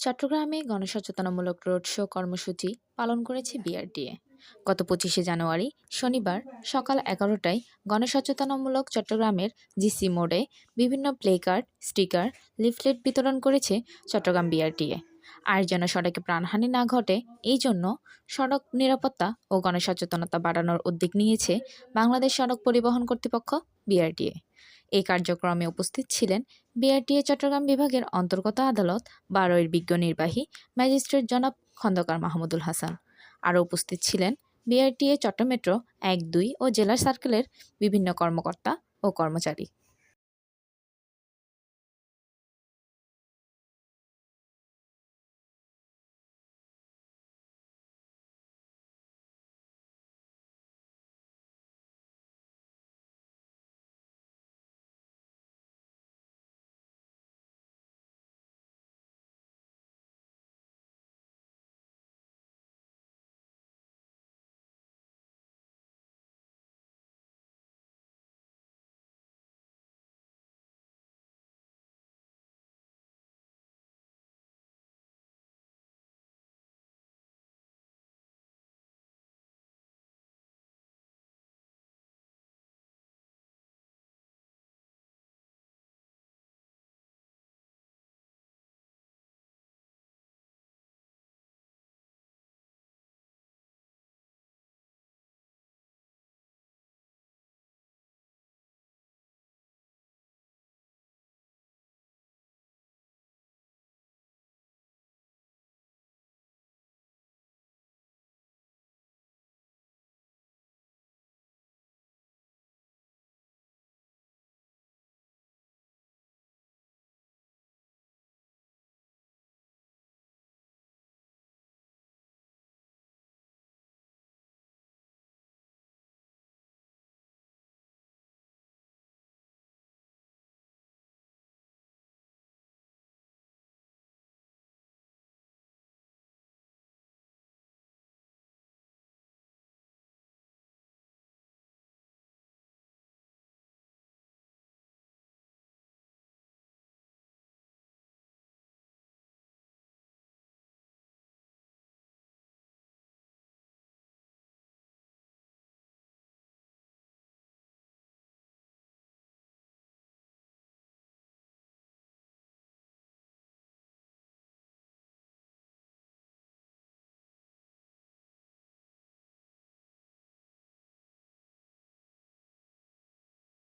চট্টগ্রামে গণসচেতনামূলক road show কর্মসূচি পালন করেছে বিআরটিএ। গত 25শে জানুয়ারি শনিবার সকাল 11টায় গণসচেতনামূলক চট্টগ্রামের জিসি মোড়ে বিভিন্ন প্লেকার্ড, স্টিকার, লিফলেট বিতরণ করেছে চট্টগ্রাম বিআরটিএ। আর যেন সড়কে প্রাণহানি না ঘটে, এই জন্য সড়ক নিরাপত্তা ও গণসচেতনতা বাড়ানোর উদ্যোগ নিয়েছে বাংলাদেশ সড়ক পরিবহন কর্তৃপক্ষ বিআরটিএ। এই কার্যক্রমে উপস্থিত ছিলেন বিআরটিএ চট্টগ্রাম বিভাগের অন্তর্গত আদালত 12-এর বিজ্ঞ নির্বাহী ম্যাজিস্ট্রেট জনাব খন্দকার মাহমুদুল হাসান। আরও উপস্থিত ছিলেন বিআরটিএ চট্টমেট্রো 1, 2 ও জেলা সার্কেলের বিভিন্ন কর্মকর্তা ও কর্মচারী।